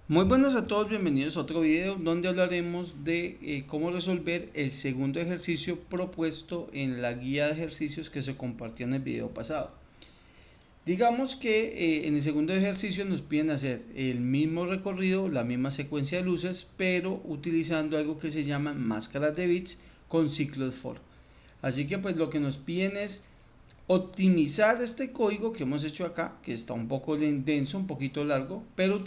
Muy buenas a todos, bienvenidos a otro video donde hablaremos de cómo resolver el segundo ejercicio propuesto en la guía de ejercicios que se compartió en el video pasado. Digamos que en el segundo ejercicio nos piden hacer el mismo recorrido, la misma secuencia de luces, pero utilizando algo que se llama máscaras de bits con ciclos for. Así que pues lo que nos piden es optimizar este código que hemos hecho acá, que está un poco denso, un poquito largo, pero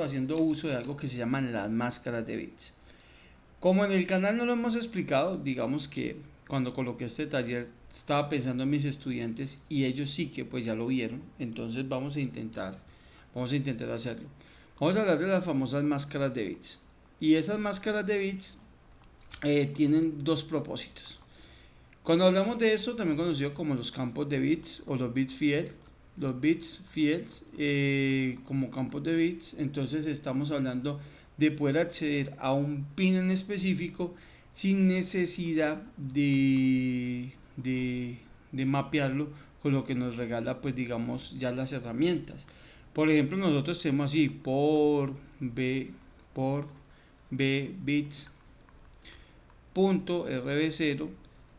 haciendo uso de algo que se llaman las máscaras de bits. Como en el canal no lo hemos explicado, digamos que cuando coloqué este taller estaba pensando en mis estudiantes y ellos sí que pues ya lo vieron, entonces vamos a intentar hacerlo. Vamos a hablar de las famosas máscaras de bits. Y esas máscaras de bits tienen dos propósitos. Cuando hablamos de esto, también conocido como los campos de bits o los bits fields como campos de bits, entonces estamos hablando de poder acceder a un pin en específico sin necesidad de mapearlo con lo que nos regala, pues digamos, ya las herramientas. Por ejemplo, nosotros tenemos así por b bits punto rb0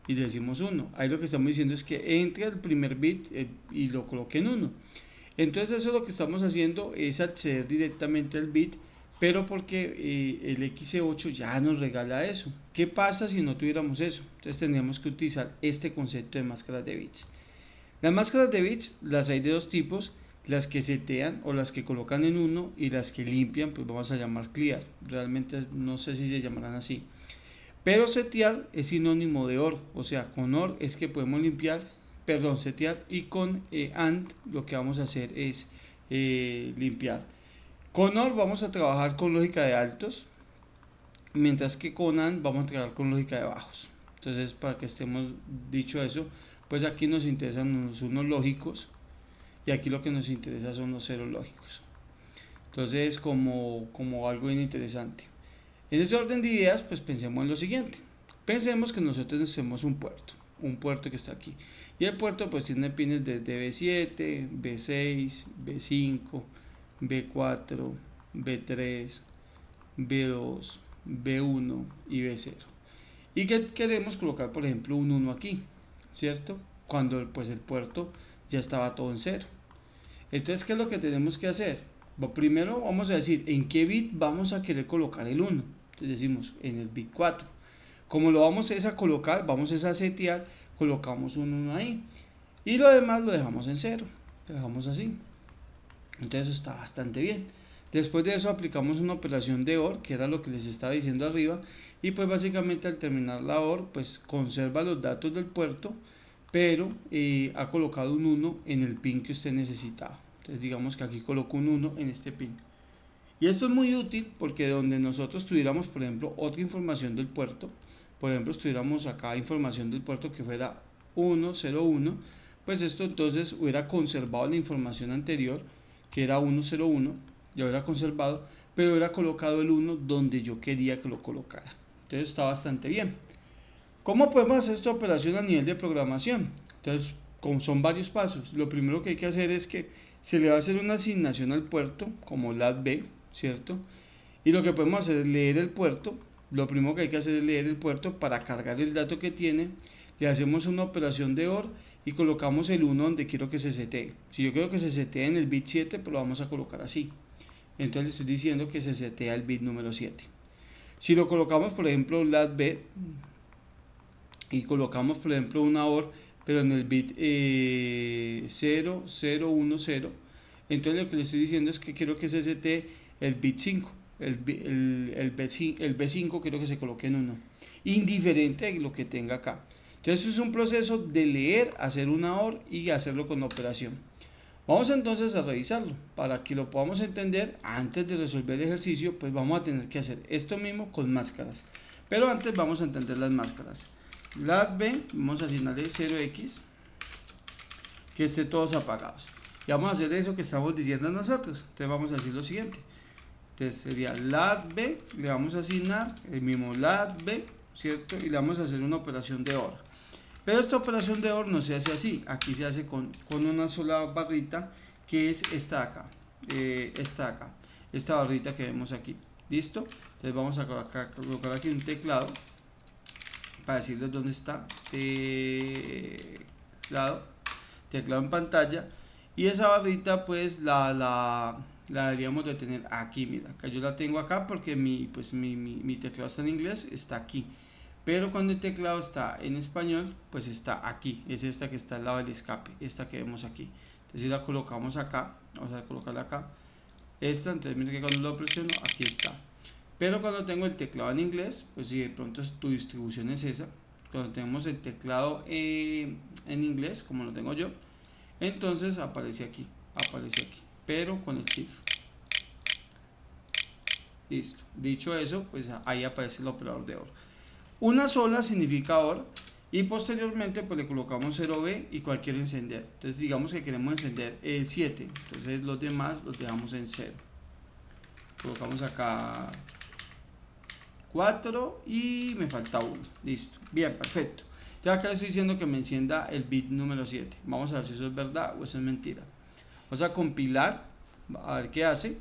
y le decimos 1. Ahí lo que estamos diciendo es que entre el primer bit y lo coloque en 1. Entonces eso lo que estamos haciendo es acceder directamente al bit, pero porque el XC8 ya nos regala eso. ¿Qué pasa si no tuviéramos eso? Entonces tendríamos que utilizar este concepto de máscaras de bits. Las máscaras de bits las hay de dos tipos, las que setean o las que colocan en 1 y las que limpian, pues vamos a llamar clear. Realmente no sé si se llamarán así. Pero setear es sinónimo de OR, o sea, con OR es que podemos setear, y con AND lo que vamos a hacer es limpiar. Con OR vamos a trabajar con lógica de altos, mientras que con AND vamos a trabajar con lógica de bajos. Entonces, para que estemos dicho eso, pues aquí nos interesan los unos lógicos y aquí lo que nos interesa son los ceros lógicos. Entonces, como algo bien interesante. En ese orden de ideas, pues pensemos en lo siguiente. Pensemos que nosotros necesitamos un puerto que está aquí. Y el puerto pues tiene pines desde B7, B6, B5, B4, B3, B2, B1 y B0. Y que queremos colocar, por ejemplo, un 1 aquí, ¿cierto? Cuando pues el puerto ya estaba todo en cero. Entonces, ¿qué es lo que tenemos que hacer? Primero vamos a decir en qué bit vamos a querer colocar el 1. Entonces decimos en el bit 4. Como lo vamos a colocar, vamos a setear, colocamos un 1 ahí. Y lo demás lo dejamos en 0. Lo dejamos así. Entonces eso está bastante bien. Después de eso aplicamos una operación de OR, que era lo que les estaba diciendo arriba. Y pues básicamente al terminar la OR, pues conserva los datos del puerto, pero ha colocado un 1 en el pin que usted necesitaba. Entonces digamos que aquí coloco un 1 en este pin. Y esto es muy útil porque donde nosotros tuviéramos, por ejemplo, otra información del puerto, por ejemplo, estuviéramos acá información del puerto que fuera 101, pues esto entonces hubiera conservado la información anterior, que era 101, ya hubiera conservado, pero hubiera colocado el 1 donde yo quería que lo colocara. Entonces está bastante bien. ¿Cómo podemos hacer esta operación a nivel de programación? Entonces, son varios pasos. Lo primero que hay que hacer es que se le va a hacer una asignación al puerto, como LADB, ¿cierto? Y lo que podemos hacer es leer el puerto. Lo primero que hay que hacer es leer el puerto para cargar el dato que tiene. Le hacemos una operación de OR y colocamos el 1 donde quiero que se setee. Si yo quiero que se setee en el bit 7, pues lo vamos a colocar así. Entonces le estoy diciendo que se setea el bit número 7. Si lo colocamos, por ejemplo, LADB, y colocamos por ejemplo una OR pero en el bit 0010, entonces lo que le estoy diciendo es que quiero que se setee el bit 5, el B5 quiero que se coloque en 1, indiferente de lo que tenga acá. Entonces es un proceso de leer, hacer una OR y hacerlo con operación. Vamos entonces a revisarlo. Para que lo podamos entender, antes de resolver el ejercicio, pues vamos a tener que hacer esto mismo con máscaras. Pero antes vamos a entender las máscaras. LADB, vamos a asignarle 0x, que esté todos apagados. Y vamos a hacer eso que estamos diciendo nosotros. Entonces vamos a decir lo siguiente. Entonces sería LADB, le vamos a asignar el mismo LADB, ¿cierto? Y le vamos a hacer una operación de OR. Pero esta operación de OR no se hace así. Aquí se hace con una sola barrita, que es esta de acá. esta barrita que vemos aquí. ¿Listo? Entonces vamos a colocar aquí un teclado para decirles dónde está. Teclado en pantalla. Y esa barrita pues la deberíamos de tener aquí, mira, acá yo la tengo acá porque mi teclado está en inglés, está aquí. Pero cuando el teclado está en español, pues está aquí. Es esta que está al lado del escape, esta que vemos aquí. Entonces si la colocamos acá, vamos a colocarla acá. Esta, entonces mira que cuando lo presiono, aquí está. Pero cuando tengo el teclado en inglés, pues si de pronto tu distribución es esa, cuando tenemos el teclado en inglés, como lo tengo yo, entonces aparece aquí, pero con el shift. Listo. Dicho eso, pues ahí aparece el operador de OR. Una sola significa OR y posteriormente pues le colocamos 0B y cualquier encender. Entonces digamos que queremos encender el 7, entonces los demás los dejamos en 0. Colocamos acá 4 y me falta 1. Listo. Bien, perfecto. Entonces acá estoy diciendo que me encienda el bit número 7. Vamos a ver si eso es verdad o eso es mentira. Vamos a compilar, a ver qué hace.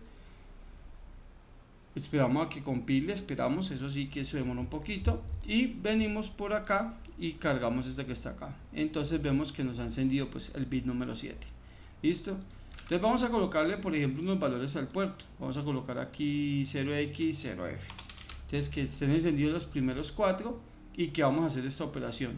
Esperamos a que compile, esperamos, eso sí que se demora un poquito. Y venimos por acá y cargamos este que está acá. Entonces vemos que nos ha encendido pues el bit número 7. ¿Listo? Entonces vamos a colocarle por ejemplo unos valores al puerto. Vamos a colocar aquí 0x, 0f. Entonces que estén encendidos los primeros 4 y que vamos a hacer esta operación.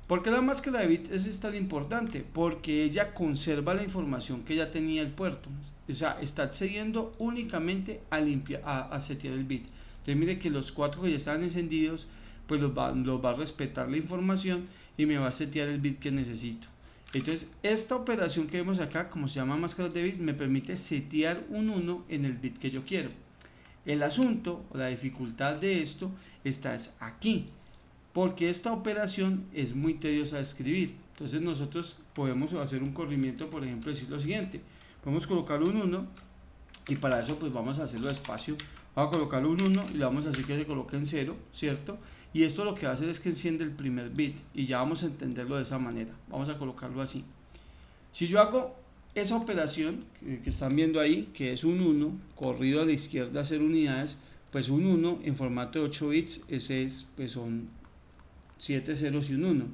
¿Por qué la máscara de bit es tan importante? Porque ella conserva la información que ya tenía el puerto. O sea, está accediendo únicamente a setear el bit. Entonces mire que los 4 que ya estaban encendidos, pues los va a respetar la información y me va a setear el bit que necesito. Entonces esta operación que vemos acá, como se llama máscara de bit, me permite setear un 1 en el bit que yo quiero. El asunto o la dificultad de esto está aquí, porque esta operación es muy tediosa de escribir. Entonces nosotros podemos hacer un corrimiento, por ejemplo, decir lo siguiente: podemos colocar un 1 y para eso pues vamos a hacerlo despacio. Vamos a colocar un 1 y le vamos a decir que se coloque en 0, ¿cierto? Y esto lo que va a hacer es que enciende el primer bit y ya vamos a entenderlo de esa manera. Vamos a colocarlo así. Si yo hago esa operación que están viendo ahí, que es un 1 corrido a la izquierda a 0 unidades, pues un 1 en formato de 8 bits, ese es, pues son 7 ceros y un 1.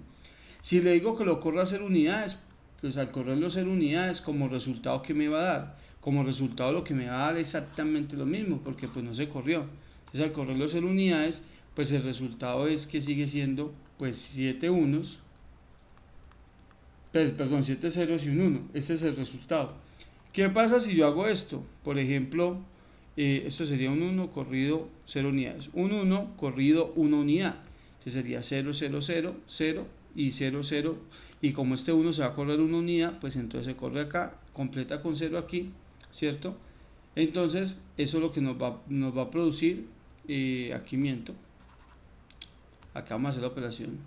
Si le digo que lo corra a 0 unidades, pues al correr los 0 unidades, como resultado, ¿qué me va a dar? Como resultado lo que me va a dar exactamente lo mismo, porque pues no se corrió. Entonces al correr los 0 unidades, pues el resultado es que sigue siendo pues 7 unos, perdón, 7 ceros y un 1. Este es el resultado. ¿Qué pasa si yo hago esto? Por ejemplo, esto sería un 1 corrido 0 unidades. Un 1 corrido 1 unidad. Entonces sería 0, 0, 0, 0 y 0, 0. Y como este 1 se va a correr 1 unidad, pues entonces se corre acá, completa con 0 aquí, ¿cierto? Entonces eso es lo que nos va a producir, aquí miento. Acá vamos a hacer la operación.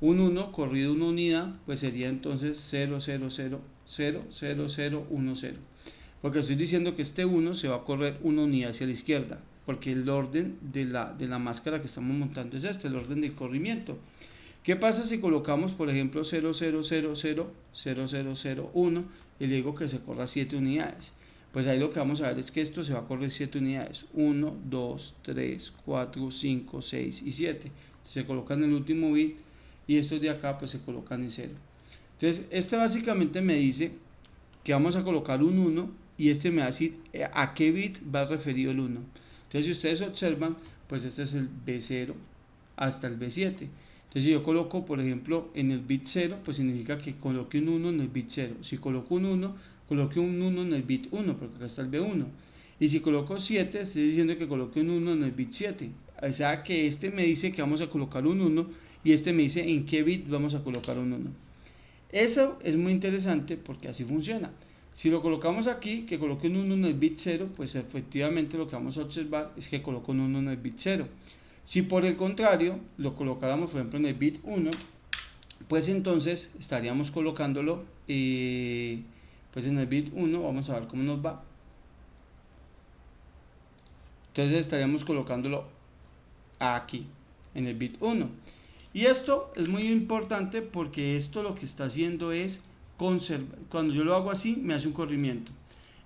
Un 1 corrido 1 unidad, pues sería entonces 0, 0, 0, 0, 0, 0, 1, 0. Porque estoy diciendo que este 1 se va a correr 1 unidad hacia la izquierda, porque el orden de la máscara que estamos montando es este, el orden del corrimiento. ¿Qué pasa si colocamos, por ejemplo, 0, 0, 0, 0, 0, 0, 0, 1 y le digo que se corra 7 unidades? Pues ahí lo que vamos a ver es que esto se va a correr 7 unidades. 1, 2, 3, 4, 5, 6 y 7. Se colocan en el último bit y estos de acá pues se colocan en 0. Entonces este básicamente me dice que vamos a colocar un 1 y este me va a decir a qué bit va referido el 1. Entonces si ustedes observan, pues este es el B0 hasta el B7. Entonces si yo coloco por ejemplo en el bit 0, pues significa que coloque un 1 en el bit 0. Si coloco un 1, coloque un 1 en el bit 1, porque acá está el B1. Y si coloco 7, estoy diciendo que coloque un 1 en el bit 7. O sea que este me dice que vamos a colocar un 1 y este me dice en qué bit vamos a colocar un 1. Eso es muy interesante porque así funciona. Si lo colocamos aquí, que coloque un 1 en el bit 0, pues efectivamente lo que vamos a observar es que coloco un 1 en el bit 0. Si por el contrario lo colocáramos por ejemplo en el bit 1, pues entonces estaríamos colocándolo pues en el bit 1, vamos a ver cómo nos va. Entonces estaríamos colocándolo aquí, en el bit 1. Y esto es muy importante porque esto lo que está haciendo es conservar. Cuando yo lo hago así, me hace un corrimiento.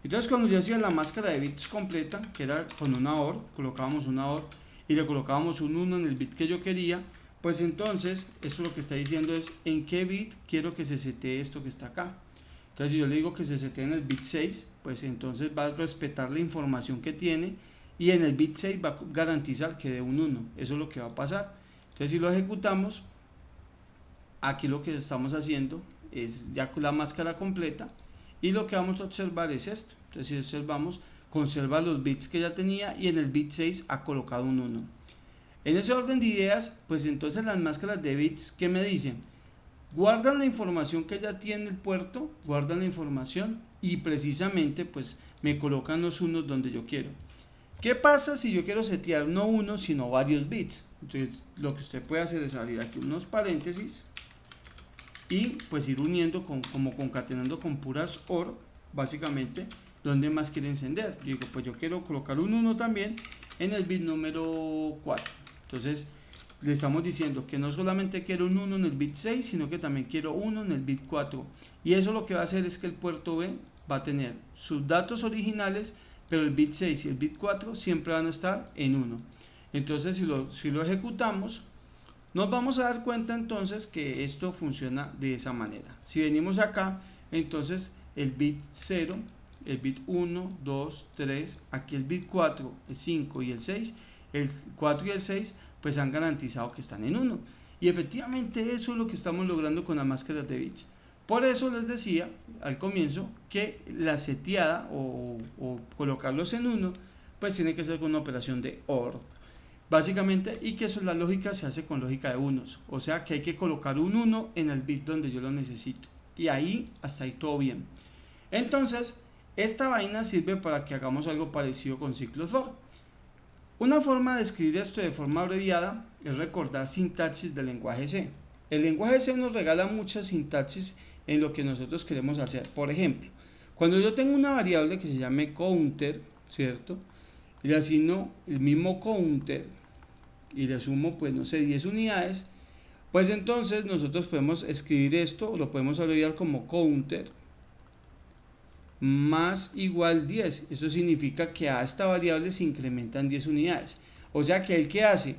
Entonces cuando yo hacía la máscara de bits completa, que era con una OR, colocábamos una OR y le colocábamos un 1 en el bit que yo quería, pues entonces esto lo que está diciendo es en qué bit quiero que se setee esto que está acá. Entonces si yo le digo que se setee en el bit 6, pues entonces va a respetar la información que tiene y en el bit 6 va a garantizar que dé un 1. Eso es lo que va a pasar. Entonces si lo ejecutamos, aquí lo que estamos haciendo es ya con la máscara completa y lo que vamos a observar es esto. Entonces si observamos, conserva los bits que ya tenía y en el bit 6 ha colocado un 1. En ese orden de ideas, pues entonces las máscaras de bits, ¿qué me dicen? Guardan la información que ya tiene el puerto, guardan la información y precisamente pues me colocan los unos donde yo quiero. ¿Qué pasa si yo quiero setear no uno sino varios bits? Entonces lo que usted puede hacer es abrir aquí unos paréntesis y pues ir uniendo como concatenando con puras OR, básicamente, donde más quiere encender. Yo digo, pues yo quiero colocar un 1 también en el bit número 4. Entonces le estamos diciendo que no solamente quiero un 1 en el bit 6, sino que también quiero 1 en el bit 4. Y eso lo que va a hacer es que el puerto B va a tener sus datos originales, pero el bit 6 y el bit 4 siempre van a estar en 1. Entonces si lo ejecutamos, nos vamos a dar cuenta entonces que esto funciona de esa manera. Si venimos acá, entonces el bit 0, el bit 1, 2, 3, aquí el bit 4, el 5 y el 6, el 4 y el 6 pues han garantizado que están en 1. Y efectivamente eso es lo que estamos logrando con las máscaras de bits. Por eso les decía al comienzo que la seteada o colocarlos en 1 pues tiene que ser con una operación de OR. Básicamente, y que eso la lógica se hace con lógica de unos, o sea que hay que colocar un 1 en el bit donde yo lo necesito, y ahí, hasta ahí todo bien. Entonces, esta vaina sirve para que hagamos algo parecido con ciclos for. Una forma de escribir esto de forma abreviada es recordar sintaxis del lenguaje C. El lenguaje C nos regala muchas sintaxis en lo que nosotros queremos hacer. Por ejemplo, cuando yo tengo una variable que se llame counter, ¿cierto? Y le asigno el mismo counter y le sumo pues no sé 10 unidades, pues entonces nosotros podemos escribir esto, lo podemos abreviar como counter más igual 10. Eso significa que a esta variable se incrementan 10 unidades. O sea que el que hace,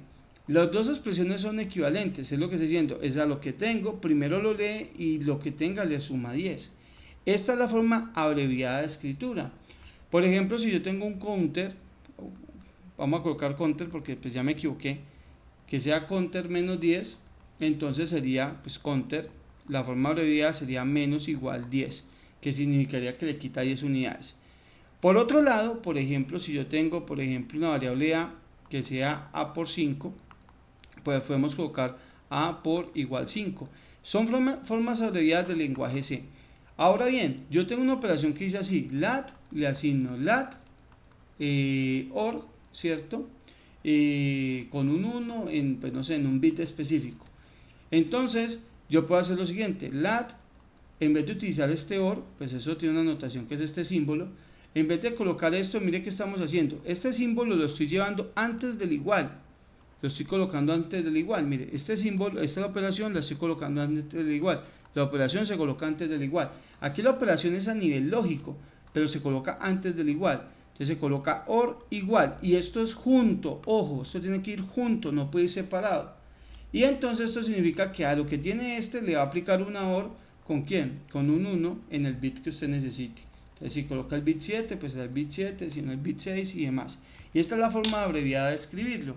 las dos expresiones son equivalentes, es lo que estoy diciendo, es a lo que tengo, primero lo lee y lo que tenga le suma 10. Esta es la forma abreviada de escritura. Por ejemplo, si yo tengo un counter, vamos a colocar counter porque pues ya me equivoqué, que sea counter menos 10, entonces sería pues counter, la forma abreviada sería menos igual 10, que significaría que le quita 10 unidades. Por otro lado, por ejemplo, si yo tengo por ejemplo una variable a que sea a por 5, pues podemos colocar a por igual 5. Son formas abreviadas del lenguaje C. Ahora bien, yo tengo una operación que dice así, lat, le asigno lat, OR, ¿cierto? Con un 1 en, pues no sé, en un bit específico. Entonces, yo puedo hacer lo siguiente, lat, en vez de utilizar este OR, pues eso tiene una notación que es este símbolo, en vez de colocar esto, mire qué estamos haciendo, este símbolo lo estoy llevando antes del igual, lo estoy colocando antes del igual, mire, este símbolo, esta operación la estoy colocando antes del igual, la operación se coloca antes del igual, aquí la operación es a nivel lógico, pero se coloca antes del igual. Entonces se coloca OR igual y esto es junto, ojo, esto tiene que ir junto, no puede ir separado. Y entonces esto significa que a lo que tiene este le va a aplicar una OR, ¿con quién? Con un 1 en el bit que usted necesite. Entonces si coloca el bit 7, pues será el bit 7, si no el bit 6 y demás. Y esta es la forma abreviada de escribirlo.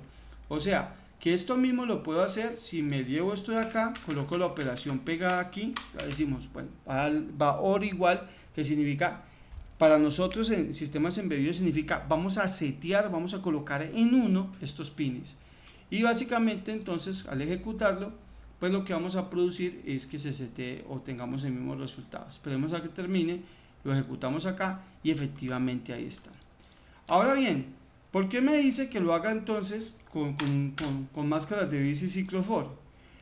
O sea, que esto mismo lo puedo hacer si me llevo esto de acá, coloco la operación pegada aquí, ya decimos, bueno, va OR igual, que significa... Para nosotros en sistemas embebidos significa vamos a setear, vamos a colocar en 1 estos pines. Y básicamente entonces al ejecutarlo, pues lo que vamos a producir es que se setee o tengamos el mismo resultado. Esperemos a que termine, lo ejecutamos acá y efectivamente ahí está. Ahora bien, ¿por qué me dice que lo haga entonces con máscaras de bits y ciclo for?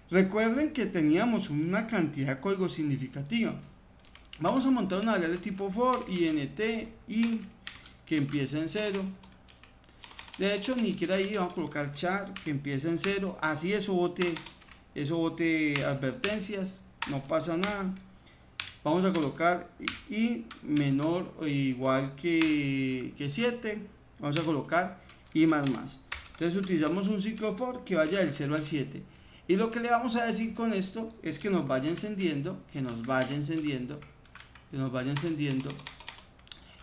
Recuerden que teníamos una cantidad de código significativa. Vamos a montar una variable tipo for, int, y que empieza en 0. De hecho, ni siquiera ahí vamos a colocar char, que empieza en 0. Así eso bote advertencias, no pasa nada. vamos a colocar i menor o igual que 7, vamos a colocar i más más. Entonces utilizamos un ciclo for que vaya del 0 al 7. Y lo que le vamos a decir con esto es que nos vaya encendiendo,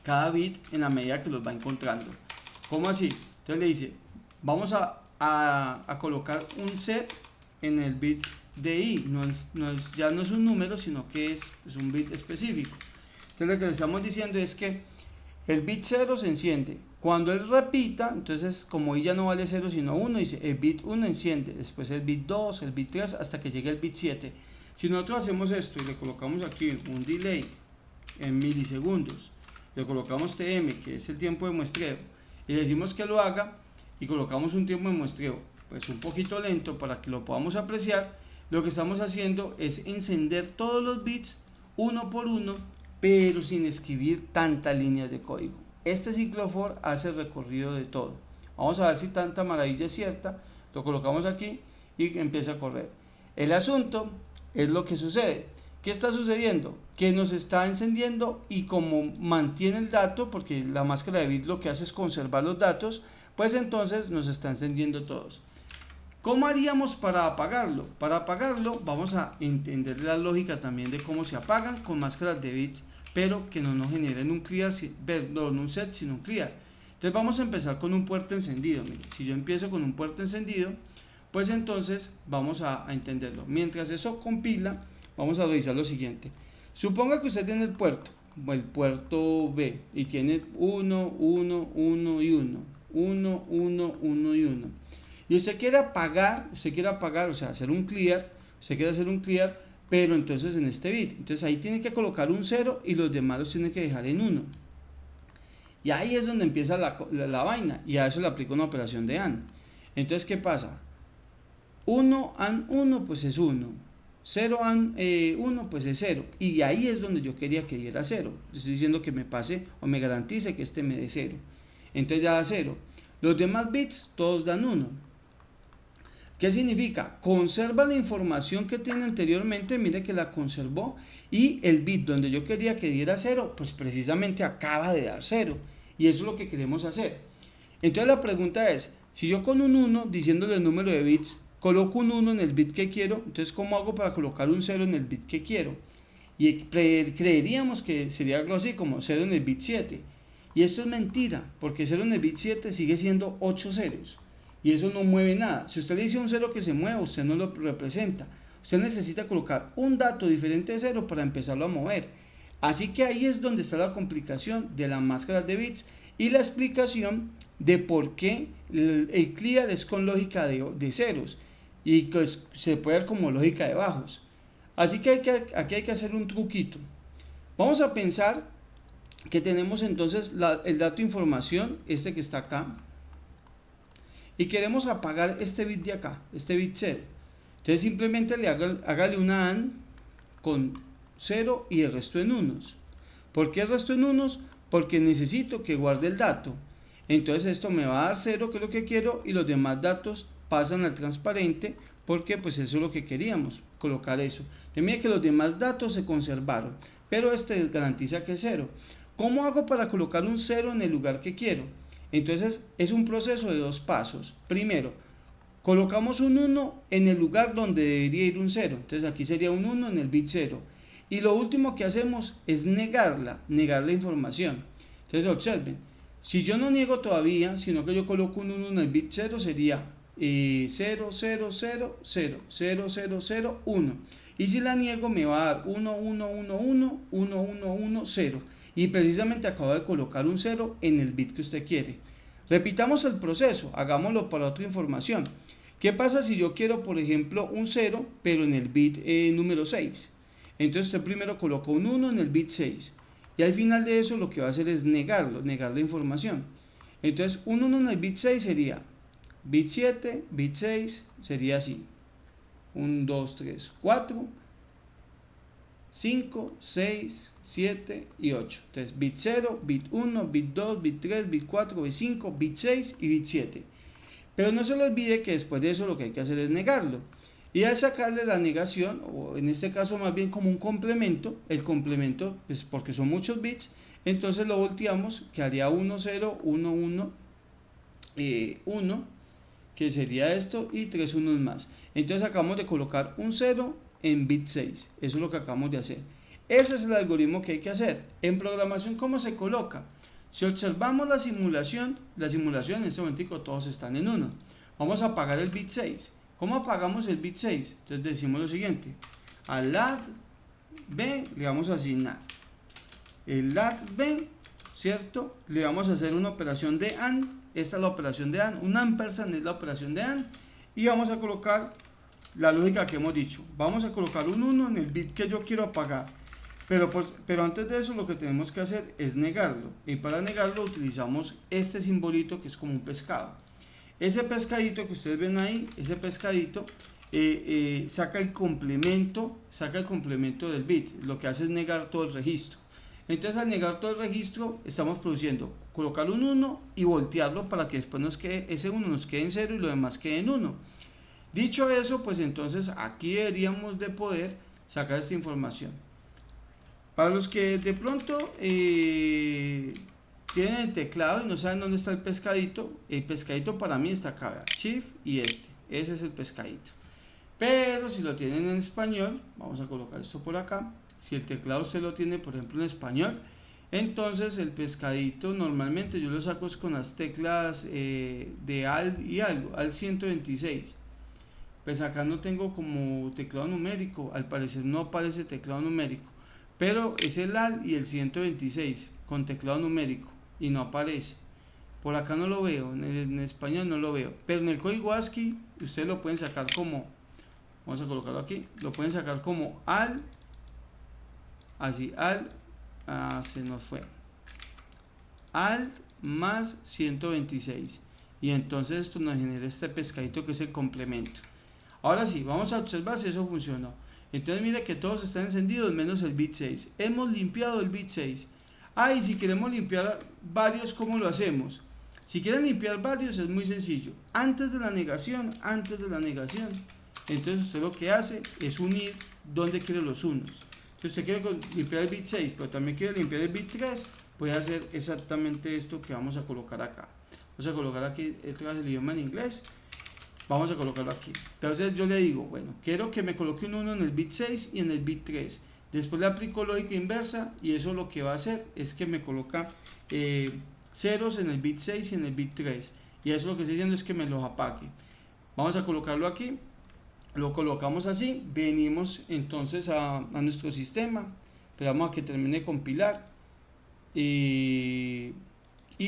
cada bit en la medida que los va encontrando. ¿Cómo así? Entonces le dice, vamos a colocar un set en el bit de i, ya no es un número, sino que es un bit específico. Entonces lo que le estamos diciendo es que el bit 0 se enciende. Cuando él repita, entonces como i ya no vale 0 sino 1, dice el bit 1 enciende, después el bit 2, el bit 3, hasta que llegue el bit 7. Si nosotros hacemos esto y le colocamos aquí un delay en milisegundos, le colocamos tm, que es el tiempo de muestreo, y le decimos que lo haga, y colocamos un tiempo de muestreo pues un poquito lento para que lo podamos apreciar, lo que estamos haciendo es encender todos los bits uno por uno, pero sin escribir tantas líneas de código. Este ciclo for hace el recorrido de todo. Vamos a ver si tanta maravilla es cierta. Lo colocamos aquí y empieza a correr. El asunto es lo que sucede. ¿Qué está sucediendo? Que nos está encendiendo y como mantiene el dato, porque la máscara de bit lo que hace es conservar los datos, pues entonces nos está encendiendo todos. ¿Cómo haríamos para apagarlo? Para apagarlo vamos a entender la lógica también de cómo se apagan con máscaras de bits, pero que no nos generen un clear, perdón, un set sino un clear. Entonces vamos a empezar con un puerto encendido. Mire, si yo empiezo con un puerto encendido, pues entonces vamos a entenderlo. Mientras eso compila, vamos a revisar lo siguiente. Suponga que usted tiene el puerto B, y tiene 1, 1, 1 y 1, 1, 1, 1 y 1. Y usted quiere apagar, o sea, hacer un clear, pero entonces en este bit. Entonces ahí tiene que colocar un 0 y los demás los tiene que dejar en 1. Y ahí es donde empieza la vaina, y a eso le aplica una operación de AND. Entonces, ¿qué pasa? 1 AND 1 pues es 1, 0 AND 1 pues es 0, y ahí es donde yo quería que diera 0. Estoy diciendo que me pase o me garantice que este me dé 0. Entonces ya da 0. Los demás bits todos dan 1. ¿Qué significa? Conserva la información que tiene anteriormente, mire que la conservó, y el bit donde yo quería que diera 0, pues precisamente acaba de dar 0, y eso es lo que queremos hacer. Entonces la pregunta es, si yo con un 1, diciéndole el número de bits, coloco un 1 en el bit que quiero, entonces ¿cómo hago para colocar un 0 en el bit que quiero? Y creeríamos que sería algo así como 0 en el bit 7, y esto es mentira, porque 0 en el bit 7 sigue siendo 8 ceros. Y eso no mueve nada. Si usted le dice un 0 que se mueva, usted no lo representa. Usted necesita colocar un dato diferente de 0 para empezarlo a mover. Así que ahí es donde está la complicación de las máscaras de bits y la explicación de por qué el clear es con lógica de ceros y pues se puede ver como lógica de bajos. Así que aquí hay que hacer un truquito. Vamos a pensar que tenemos entonces el dato información, este que está acá, y queremos apagar este bit de acá, este bit 0. Entonces simplemente hágale una AND con 0 y el resto en unos. ¿Por qué el resto en unos? Porque necesito que guarde el dato. Entonces esto me va a dar 0, que es lo que quiero, y los demás datos pasan al transparente, porque pues eso es lo que queríamos, colocar eso. Entonces mire que los demás datos se conservaron, pero este garantiza que es 0. ¿Cómo hago para colocar un 0 en el lugar que quiero? Entonces es un proceso de dos pasos. Primero, colocamos un 1 en el lugar donde debería ir un 0. Entonces aquí sería un 1 en el bit 0. Y lo último que hacemos es negar la información. Entonces observen, si yo no niego todavía, sino que yo coloco un 1 en el bit 0, sería 0, 0, 0, 0, 0, 0, 0, 1. Y si la niego me va a dar 1, 1, 1, 1, 1, 1, 1, 0. Y precisamente acabo de colocar un 0 en el bit que usted quiere. Repitamos el proceso, hagámoslo para otra información. ¿Qué pasa si yo quiero, por ejemplo, un 0, pero en el bit número 6? Entonces usted primero coloca un 1 en el bit 6. Y al final de eso lo que va a hacer es negar la información. Entonces un 1 en el bit 6 sería bit 7, bit 6, sería así. 1, 2, 3, 4, 5, 6, 7 y 8. Entonces bit 0, bit 1, bit 2, bit 3, bit 4, bit 5, bit 6 y bit 7. Pero no se le olvide que después de eso lo que hay que hacer es negarlo. Y al sacarle la negación, o en este caso más bien como un complemento, el complemento, pues porque son muchos bits, entonces lo volteamos, que haría 1, 0, 1, 1, 1, que sería esto, y 3 unos más. Entonces acabamos de colocar un 0 en bit 6. Eso es lo que acabamos de hacer. Ese es el algoritmo que hay que hacer. En programación, ¿cómo se coloca? Si observamos la simulación en este momento todos están en 1. Vamos a apagar el bit 6. ¿Cómo apagamos el bit 6? Entonces decimos lo siguiente. Al lat b le vamos a asignar el lat b, ¿cierto? Le vamos a hacer una operación de AND. Esta es la operación de AND. Un ampersand es la operación de AND. Y vamos a colocar la lógica que hemos dicho. Vamos a colocar un 1 en el bit que yo quiero apagar. Pero antes de eso lo que tenemos que hacer es negarlo. Y para negarlo utilizamos este simbolito que es como un pescado. Ese pescadito que ustedes ven ahí, ese pescadito saca el complemento del bit. Lo que hace es negar todo el registro. Entonces al negar todo el registro estamos produciendo colocar un 1 y voltearlo para que después nos quede, ese 1 nos quede en 0 y lo demás quede en 1. Dicho eso, pues entonces aquí deberíamos de poder sacar esta información. Para los que de pronto tienen el teclado y no saben dónde está el pescadito para mí está acá, Shift y ese es el pescadito. Pero si lo tienen en español, vamos a colocar esto por acá. Si el teclado usted lo tiene, por ejemplo, en español, entonces el pescadito normalmente yo lo saco con las teclas de Alt y algo, Alt 126. Pues acá no tengo como teclado numérico, al parecer no aparece teclado numérico, pero es el Alt y el 126 con teclado numérico y no aparece. Por acá no lo veo, en español no lo veo, pero en el código ASCII ustedes lo pueden sacar como, vamos a colocarlo aquí, lo pueden sacar como Alt, así, Alt, se nos fue, Alt más 126, y entonces esto nos genera este pescadito que es el complemento. Ahora sí, vamos a observar si eso funcionó. Entonces mire que todos están encendidos menos el bit 6. Hemos limpiado el bit 6. Y si queremos limpiar varios, ¿cómo lo hacemos? Si quieren limpiar varios es muy sencillo. Antes de la negación, entonces usted lo que hace es unir donde quiere los unos. Si usted quiere limpiar el bit 6, pero también quiere limpiar el bit 3, puede hacer exactamente esto que vamos a colocar acá. Vamos a colocar aquí el idioma en inglés. Vamos a colocarlo aquí. Entonces yo le digo, bueno, quiero que me coloque un 1 en el bit 6 y en el bit 3. Después le aplico lógica inversa y eso lo que va a hacer es que me coloca ceros en el bit 6 y en el bit 3. Y eso lo que estoy diciendo es que me los apague. Vamos a colocarlo aquí. Lo colocamos así. Venimos entonces a nuestro sistema. Esperamos a que termine de compilar. Y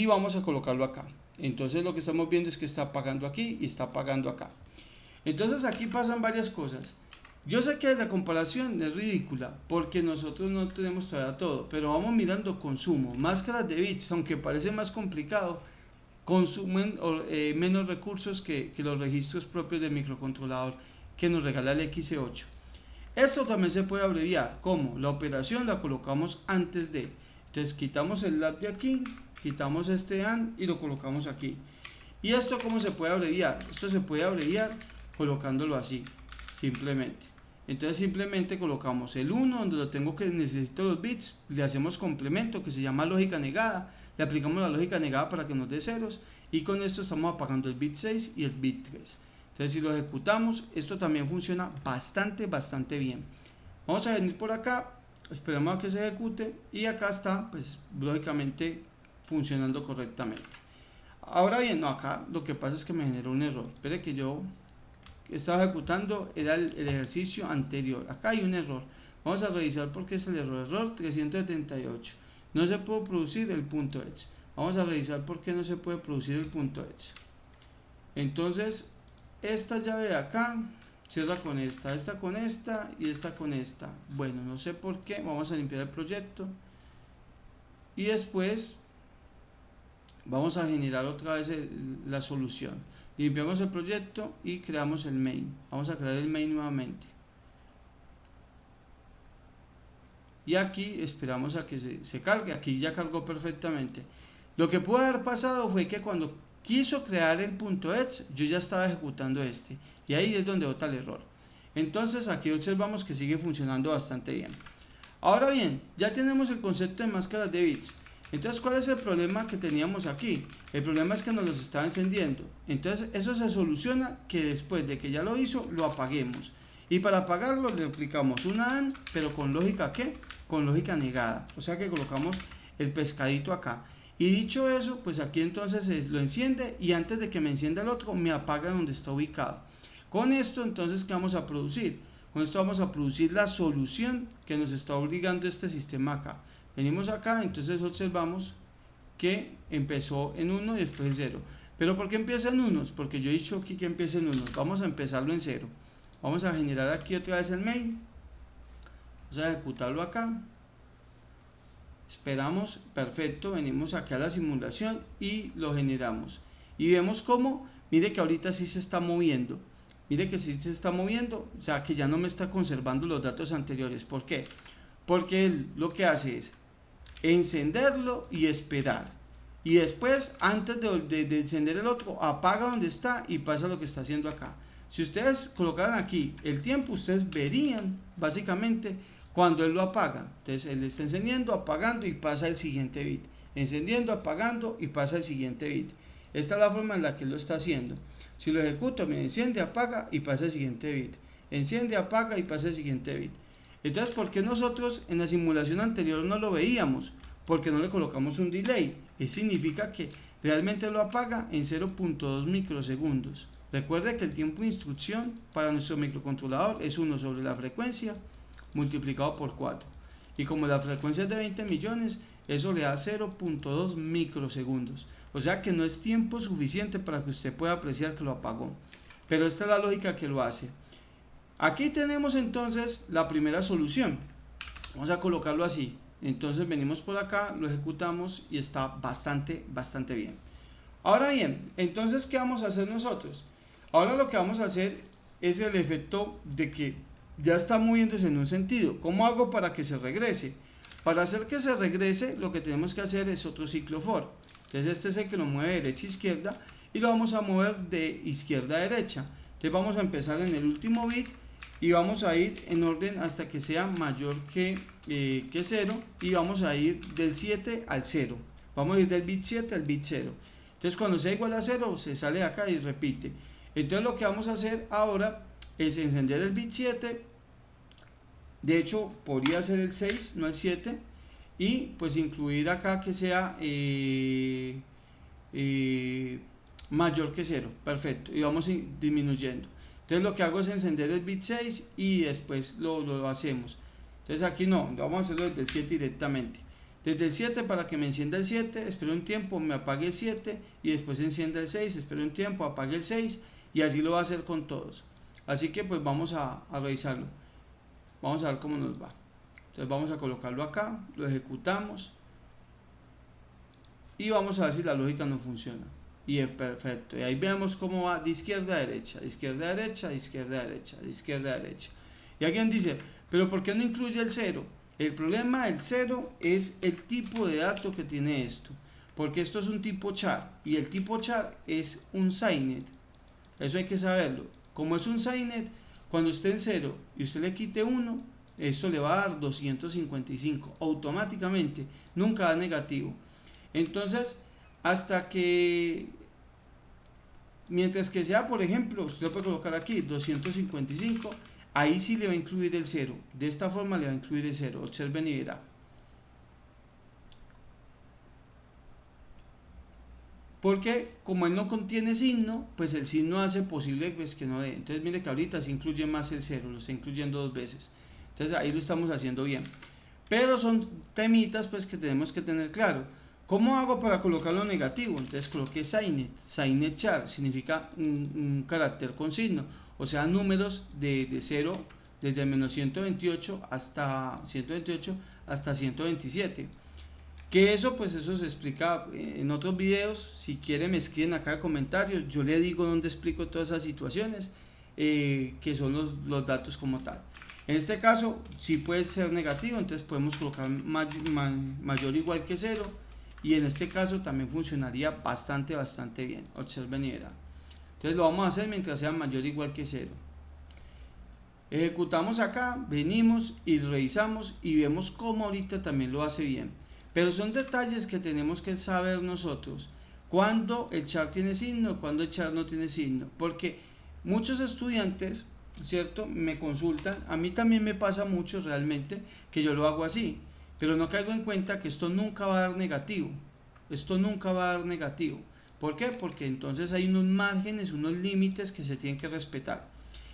vamos a colocarlo acá. Entonces lo que estamos viendo es que está apagando aquí y está apagando acá. Entonces aquí pasan varias cosas. Yo sé que la comparación es ridícula porque nosotros no tenemos todavía todo, pero vamos mirando consumo. Máscaras de bits, aunque parece más complicado, consumen menos recursos que los registros propios del microcontrolador que nos regala el XC8. Esto también se puede abreviar como la operación la colocamos antes de. Entonces quitamos el lat de aquí, quitamos este AND y lo colocamos aquí. ¿Y esto cómo se puede abreviar? Esto se puede abreviar colocándolo así, simplemente. Entonces simplemente colocamos el 1 donde lo tengo que necesito los bits, le hacemos complemento que se llama lógica negada, le aplicamos la lógica negada para que nos dé ceros y con esto estamos apagando el bit 6 y el bit 3. Entonces si lo ejecutamos, esto también funciona bastante bien. Vamos a venir por acá, esperamos a que se ejecute y acá está, pues lógicamente funcionando correctamente. Ahora bien, no, acá lo que pasa es que me generó un error. Espere que yo estaba ejecutando, era el ejercicio anterior. Acá hay un error. Vamos a revisar por qué es el error. Error 378. No se puede producir el punto edge. Vamos a revisar por qué no se puede producir el punto edge. Entonces, esta llave de acá cierra con esta con esta y esta con esta. Bueno, no sé por qué. Vamos a limpiar el proyecto. Y después vamos a generar otra vez la solución. Limpiamos el proyecto y creamos el main. Vamos a crear el main nuevamente. Y aquí esperamos a que se cargue. Aquí ya cargó perfectamente. Lo que pudo haber pasado fue que cuando quiso crear el punto edge, yo ya estaba ejecutando este. Y ahí es donde bota el error. Entonces aquí observamos que sigue funcionando bastante bien. Ahora bien, ya tenemos el concepto de máscaras de bits. Entonces, ¿cuál es el problema que teníamos aquí? El problema es que nos los estaba encendiendo. Entonces, eso se soluciona que después de que ya lo hizo, lo apaguemos. Y para apagarlo le aplicamos una AND, pero con lógica ¿qué? Con lógica negada. O sea que colocamos el pescadito acá. Y dicho eso, pues aquí entonces lo enciende y antes de que me encienda el otro, me apaga donde está ubicado. Con esto, entonces, ¿qué vamos a producir? Con esto vamos a producir la solución que nos está obligando este sistema acá. Venimos acá, entonces observamos que empezó en 1 y después en 0. ¿Pero por qué empieza en 1? Porque yo he dicho aquí que empieza en 1. Vamos a empezarlo en 0. Vamos a generar aquí otra vez el main. Vamos a ejecutarlo acá. Esperamos, perfecto. Venimos acá a la simulación y lo generamos. Y vemos cómo, mire que ahorita sí se está moviendo. Mire que sí se está moviendo, o sea que ya no me está conservando los datos anteriores. ¿Por qué? Porque él lo que hace es encenderlo y esperar. Y después, antes de encender el otro, apaga donde está y pasa lo que está haciendo acá. Si ustedes colocaran aquí el tiempo, ustedes verían básicamente cuando él lo apaga. Entonces él está encendiendo, apagando y pasa el siguiente bit. Encendiendo, apagando y pasa el siguiente bit. Esta es la forma en la que él lo está haciendo. Si lo ejecuto, me enciende, apaga y pasa el siguiente bit. Enciende, apaga y pasa el siguiente bit. Entonces, ¿por qué nosotros en la simulación anterior no lo veíamos? Porque no le colocamos un delay. Eso significa que realmente lo apaga en 0.2 microsegundos. Recuerde que el tiempo de instrucción para nuestro microcontrolador es 1 sobre la frecuencia multiplicado por 4. Y como la frecuencia es de 20 millones, eso le da 0.2 microsegundos. O sea que no es tiempo suficiente para que usted pueda apreciar que lo apagó. Pero esta es la lógica que lo hace. Aquí tenemos entonces la primera solución. Vamos a colocarlo así. Entonces venimos por acá, lo ejecutamos y está bastante bien. Ahora bien, entonces ¿qué vamos a hacer nosotros? Ahora lo que vamos a hacer es el efecto de que ya está moviéndose en un sentido. ¿Cómo hago para que se regrese? Para hacer que se regrese, lo que tenemos que hacer es otro ciclo for. Entonces este es el que lo mueve de derecha a izquierda y lo vamos a mover de izquierda a derecha. Entonces vamos a empezar en el último bit y vamos a ir en orden hasta que sea mayor que 0 y vamos a ir del 7 al 0. Vamos a ir del bit 7 al bit 0. Entonces cuando sea igual a 0 se sale de acá y repite. Entonces lo que vamos a hacer ahora es encender el bit 7. De hecho podría ser el 6, no el 7. Y pues incluir acá que sea mayor que 0. Perfecto. Y vamos disminuyendo. Entonces lo que hago es encender el bit 6 y después lo hacemos. Entonces aquí no, vamos a hacerlo desde el 7 directamente. Desde el 7 para que me encienda el 7, espero un tiempo, me apague el 7 y después encienda el 6, espero un tiempo, apague el 6 y así lo va a hacer con todos. Así que pues vamos a revisarlo. Vamos a ver cómo nos va. Entonces vamos a colocarlo acá, lo ejecutamos y vamos a ver si la lógica no funciona. Y es perfecto. Y ahí vemos cómo va de izquierda a derecha, de izquierda a derecha, de izquierda a derecha, de izquierda a derecha. Y alguien dice, pero ¿por qué no incluye el 0? El problema del 0 es el tipo de dato que tiene esto. Porque esto es un tipo char y el tipo char es un SINET. Eso hay que saberlo. Como es un SINET, cuando esté en 0 y usted le quite 1, esto le va a dar 255 automáticamente, nunca da negativo. Entonces, hasta que, mientras que sea, por ejemplo, usted lo puede colocar aquí 255, ahí sí le va a incluir el 0. De esta forma le va a incluir el 0. Observen y verá. Porque como él no contiene signo, pues el signo hace posible pues, que no dé. Entonces mire que ahorita se incluye más el 0, lo está incluyendo 2 veces. Entonces ahí lo estamos haciendo bien. Pero son temitas pues que tenemos que tener claro. ¿Cómo hago para colocarlo negativo? Entonces coloqué SINET. SINET char significa un carácter con signo. O sea, números de 0 desde menos 128 hasta 127. Que eso pues eso se explica en otros videos. Si quieren me escriben acá en comentarios, yo le digo dónde explico todas esas situaciones, que son los datos como tal. En este caso sí puede ser negativo, entonces podemos colocar mayor o igual que 0 y en este caso también funcionaría bastante bien. Observen y verán. Entonces lo vamos a hacer mientras sea mayor o igual que 0. Ejecutamos acá, venimos y revisamos y vemos cómo ahorita también lo hace bien. Pero son detalles que tenemos que saber nosotros. Cuando el char tiene signo, cuando el char no tiene signo. Porque muchos estudiantes, ¿cierto? Me consultan. A mí también me pasa mucho realmente que yo lo hago así. Pero no caigo en cuenta que esto nunca va a dar negativo. Esto nunca va a dar negativo. ¿Por qué? Porque entonces hay unos márgenes, unos límites que se tienen que respetar.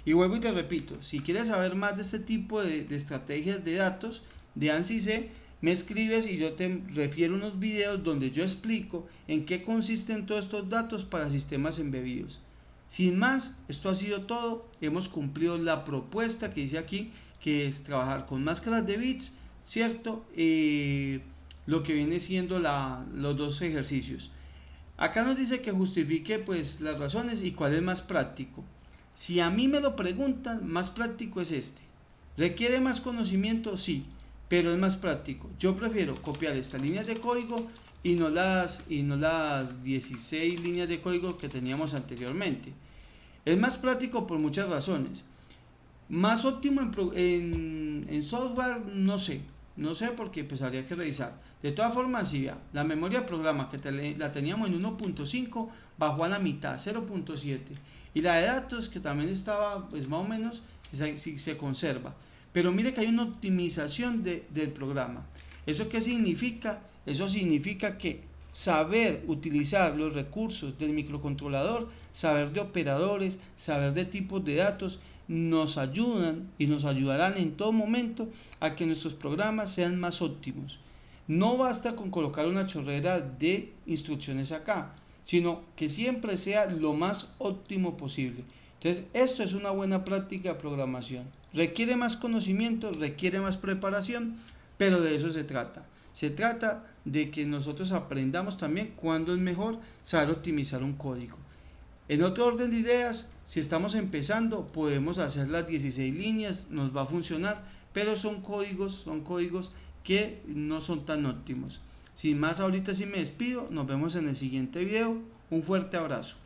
Y vuelvo y te repito, si quieres saber más de este tipo de estrategias de datos de ANSI C, me escribes y yo te refiero unos videos donde yo explico en qué consisten todos estos datos para sistemas embebidos. Sin más, esto ha sido todo. Hemos cumplido la propuesta que dice aquí, que es trabajar con máscaras de bits, ¿cierto? Lo que viene siendo los dos ejercicios. Acá nos dice que justifique pues las razones y cuál es más práctico. Si a mí me lo preguntan, más práctico es este. ¿Requiere más conocimiento? Sí, pero es más práctico. Yo prefiero copiar estas líneas de código y no las 16 líneas de código que teníamos anteriormente. Es más práctico por muchas razones. Más óptimo en software, no sé porque pues habría que revisar. De todas formas, si ya, la memoria de programa que la teníamos en 1.5 bajó a la mitad, 0.7. Y la de datos que también estaba pues más o menos, se conserva. Pero mire que hay una optimización del programa. ¿Eso qué significa? Eso significa que saber utilizar los recursos del microcontrolador, saber de operadores, saber de tipos de datos, nos ayudan y nos ayudarán en todo momento a que nuestros programas sean más óptimos. No basta con colocar una chorrera de instrucciones acá, sino que siempre sea lo más óptimo posible. Entonces, esto es una buena práctica de programación. Requiere más conocimiento, requiere más preparación, pero de eso se trata. Se trata de que nosotros aprendamos también cuándo es mejor saber optimizar un código. En otro orden de ideas, si estamos empezando, podemos hacer las 16 líneas, nos va a funcionar, pero son códigos que no son tan óptimos. Sin más, ahorita sí me despido, nos vemos en el siguiente video, un fuerte abrazo.